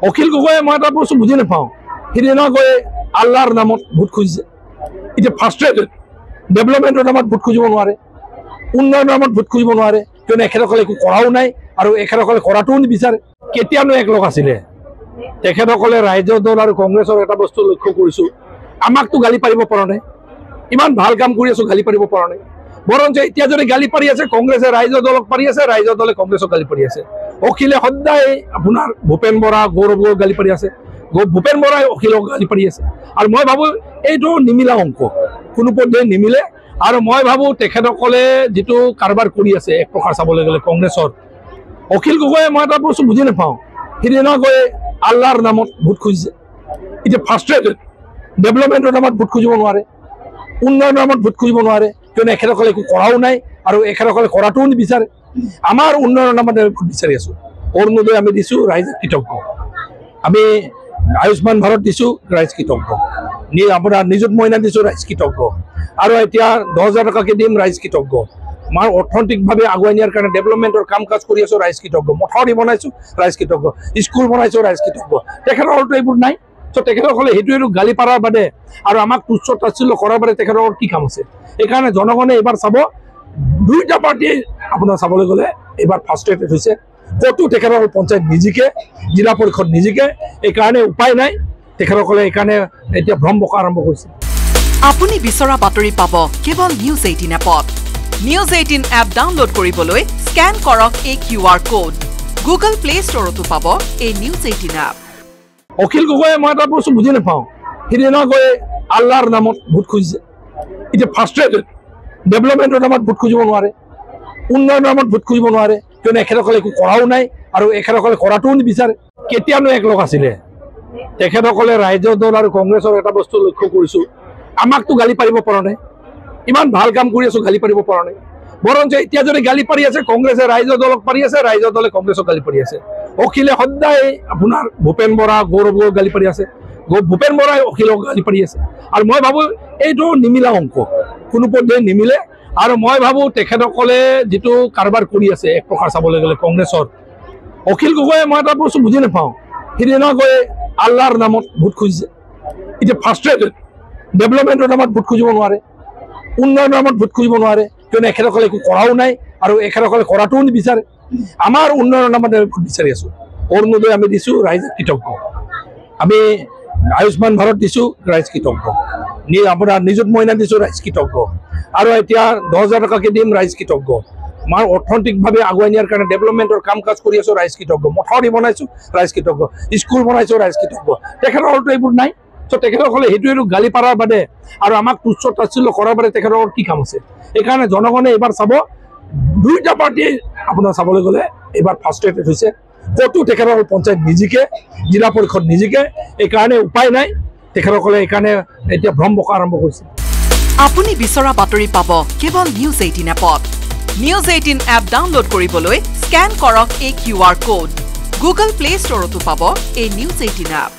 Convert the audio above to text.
অখিল গগৈয়ে মই এটা বস্তু বুজি নাপাওঁ সিদিনা গৈ আল্লাহৰ নামত ভোট খুজিছে এতিয়া ফাৰ্ষ্ট্ৰেটেড ডেভেলপমেণ্টৰ নামত ভোট খুজিব নোৱাৰে উন্নয়নৰ নামত ভোট খুজিব নোৱাৰে কিয়নো এখেতসকলে একো কৰাও নাই আৰু এখেতসকলে কৰাটোও নিবিচাৰে কেতিয়ানো একলগ আছিলে তেখেতসকলে ৰাইজৰ দল আৰু কংগ্ৰেছৰ এটা বস্তু লক্ষ্য কৰিছোঁ আমাকতো গালি পাৰিব পৰা নাই ইমান ভাল কাম কৰি আছোঁ গালি পাৰিব পৰা নাই বৰঞ্চ এতিয়া যদি গালি পাৰি আছে কংগ্ৰেছে ৰাইজৰ দলক পাৰি আছে ৰাইজৰ দলে কংগ্ৰেছক গালি পাৰি আছে অখিলে সদায় আপোনাৰ ভূপেন বৰা গৌৰৱক গালি পাৰি আছে ভূপেন বৰাই অখিলক গালি পাৰি আছে আৰু মই ভাবোঁ এইটো নিমিলা অংক কোনো পৰ্যায়ে নিমিলে আৰু মই ভাবোঁ তেখেতসকলে যিটো কাৰবাৰ কৰি আছে এক প্ৰকাৰ চাবলৈ গ'লে কংগ্ৰেছৰ অখিল গগৈয়ে মই এটা বস্তু বুজি নাপাওঁ সিদিনা গৈ আল্লাহৰ নামত ভোট খুজিছে এতিয়া ফাৰ্ষ্ট্ৰেটেড ডেভেলপমেণ্টৰ নামত ভোট খুজিব নোৱাৰে উন্নয়নৰ নামত ভোট খুজিব নোৱাৰে কিয়নো এখেতসকলে একো কৰাও নাই আৰু এখেতসকলে কৰাটোও নিবিচাৰে আমাৰ উন্নয়নৰ নামত ভোট বিচাৰি আছোঁ অৰুণোদয় আমি দিছোঁ ৰাইজে কৃতজ্ঞ আমি আয়ুষ্মান ভাৰত দিছোঁ ৰাইজ কৃতজ্ঞ আপোনাৰ নিযুত মইনা দিছোঁ ৰাইজ কৃতজ্ঞ আৰু এতিয়া 10,000 টকাকৈ দিম ৰাইজ কৃতজ্ঞ আমাৰ অৰ্থনৈতিকভাৱে আগুৱাই নিয়াৰ কাৰণে ডেভেলপমেণ্টৰ কাম কাজ কৰি আছোঁ ৰাইজ কৃতজ্ঞ মথাউৰি বনাইছোঁ ৰাইজ কৃতজ্ঞ স্কুল বনাইছোঁ ৰাইজ কৃতজ্ঞ তেখেতসকলতো এইবোৰ নাই চ' তেখেতসকলে সেইটোৱেতো গালি পাৰাৰ বাদে আৰু আমাক তুচ্ছ তাচ্ছিল্য কৰাৰ বাদে তেখেতসকলৰ কি কাম আছে সেইকাৰণে জনগণে এইবাৰ চাব দুইটা পাৰ্টিয়ে আপোনাৰ চাবলৈ গ'লে এইবাৰ ফাৰ্ষ্ট্ৰেটেড হৈছে ক'তো তেখেতসকল পঞ্চায়ত নিজিকে জিলা পৰিষদ নিজিকে এইকাৰণে উপায় নাই তেখেতসকলে এইকাৰণে এতিয়া ভ্ৰম বকা আৰম্ভ কৰিছে আপুনি বিচৰা বাতৰি পাব কেৱল নিউজ 18 এপত নিউজ 18 এপ ডাউনলোড কৰিবলৈ স্ক্যান কৰক এই QR কোড গুগল প্লে ষ্টৰতো পাব এই নিউজ 18 এপ অখিল গগৈয়ে মই এটা বস্তু বুজি নাপাওঁ সিদিনা গৈ আল্লাহৰ নামত ভোট খুজিছে এতিয়া ফাৰ্ষ্ট্ৰেটেড ডেভেলপমেণ্টৰ নামত ভোট খুজিব নোৱাৰে উন্নয়নৰ নামত ভোট খুজিব নোৱাৰে কিয়নো এখেতসকলে একো কৰাও নাই আৰু এখেতসকলে কৰাটোও নিবিচাৰে কেতিয়ানো একলগ আছিলে তেখেতসকলে ৰাইজৰ দল আৰু কংগ্ৰেছৰ এটা বস্তু লক্ষ্য কৰিছোঁ আমাকতো গালি পাৰিব পৰা নাই ইমান ভাল কাম কৰি আছোঁ গালি পাৰিব পৰা নাই বৰঞ্চ এতিয়া যদি গালি পাৰি আছে কংগ্ৰেছে ৰাইজৰ দলক পাৰি আছে ৰাইজৰ দলে কংগ্ৰেছক গালি পাৰি আছে অখিলে সদায় আপোনাৰ ভূপেন বৰা গৌৰৱক গালি পাৰি আছে ভূপেন বৰাই অখিলক গালি পাৰি আছে আৰু মই ভাবোঁ এইটো নিমিলা অংক কোনো পৰ্যায়ে নিমিলে আৰু মই ভাবোঁ তেখেতসকলে যিটো কাৰবাৰ কৰি আছে এক প্ৰকাৰ চাবলৈ গ'লে কংগ্ৰেছৰ অখিল গগৈয়ে মই এটা বস্তু বুজি নাপাওঁ সিদিনা গৈ আল্লাহৰ নামত ভোট খুজিছে এতিয়া ফাৰ্ষ্ট্ৰেটেড ডেভেলপমেণ্টৰ নামত ভোট খুজিব নোৱাৰে উন্নয়নৰ নামত ভোট খুজিব নোৱাৰে কিয়নো এখেতসকলে একো কৰাও নাই আৰু এখেতসকলে কৰাটোও নিবিচাৰে আমাৰ উন্নয়নৰ নামত ভোট বিচাৰি আছোঁ অৰুণোদয় আমি দিছোঁ ৰাইজে কৃতজ্ঞ আমি আয়ুষ্মান ভাৰত দিছোঁ ৰাইজ কৃতজ্ঞ আপোনাৰ নিযুত মইনা দিছোঁ ৰাইজ কৃতজ্ঞ আৰু এতিয়া 10,000 টকাকৈ দিম ৰাইজ কৃতজ্ঞ আমাৰ অৰ্থনৈতিকভাৱে আগুৱাই নিয়াৰ কাৰণে ডেভেলপমেণ্টৰ কাম কাজ কৰি আছোঁ ৰাইজ কৃতজ্ঞ মথাউৰি বনাইছোঁ ৰাইজ কৃতজ্ঞ স্কুল বনাইছোঁ ৰাইজ কৃতজ্ঞ তেখেতসকলতো এইবোৰ নাই চ' তেখেতসকলে সেইটোৱেতো গালি পাৰাৰ বাদে আৰু আমাক তুচ্ছ তাচ্ছিল্য কৰাৰ বাদে তেখেতসকলৰ কি কাম আছে সেইকাৰণে জনগণে এইবাৰ চাব দুইটা পাৰ্টিয়ে আপোনাৰ চাবলৈ গ'লে এইবাৰ ফাৰ্ষ্ট্ৰেটেড হৈছে ক'তো তেখেতসকল পঞ্চায়ত নিজিকে জিলা পৰিষদ নিজিকে এইকাৰণে উপায় নাই তেখেতসকলে এইকাৰণে এতিয়া ভ্ৰম বকা আৰম্ভ কৰিছে আপুনি বিচৰা বাতৰি পাব কেৱল নিউজ 18 এপত নিউজ 18 এপ ডাউনলোড কৰিবলৈ স্ক্যান কৰক এই QR কোড গুগল প্লে ষ্টৰতো পাব এই নিউজ 18 এপ